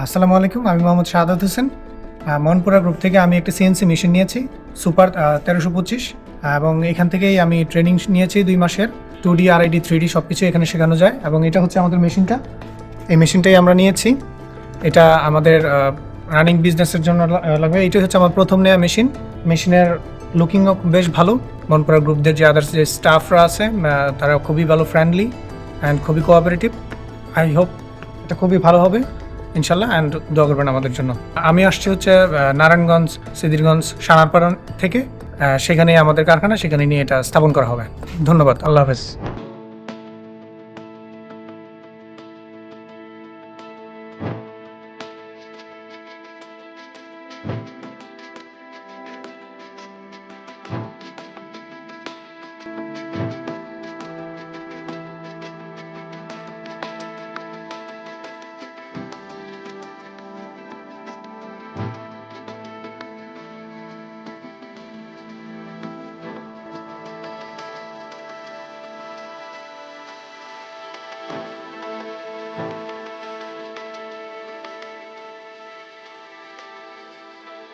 আসসালামু আলাইকুম, আমি মোহাম্মদ শাহাদাত হোসেন। মনপুরা গ্রুপ থেকে আমি একটি সিএনসি মেশিন নিয়েছি, সুপার 1325, এবং এখান থেকেই আমি ট্রেনিং নিয়েছি 2 মাসের। 2D RID 3D সব কিছু এখানে শেখানো যায়, এবং এটা হচ্ছে আমাদের মেশিনটা। এই মেশিনটাই আমরা নিয়েছি। এটা আমাদের রানিং বিজনেসের জন্য লাগবে। এইটাই হচ্ছে আমার প্রথম নেওয়া মেশিন। মেশিনের লুকিংও বেশ ভালো। মনপুরা গ্রুপদের যে আদার্স যে স্টাফরা আছে তারা খুবই ভালো, ফ্রেন্ডলি অ্যান্ড খুবই কোঅপারেটিভ। আই হোপ এটা খুবই ভালো হবে ইনশাল্লাহ, অ্যান্ড দোয়া করবেন আমাদের জন্য। আমি আসছি হচ্ছে নারায়ণগঞ্জ, সিদ্ধিরগঞ্জ, সানারপাড়া থেকে। সেখানেই আমাদের কারখানা, সেখানে নিয়ে এটা স্থাপন করা হবে। ধন্যবাদ, আল্লাহ হাফেজ।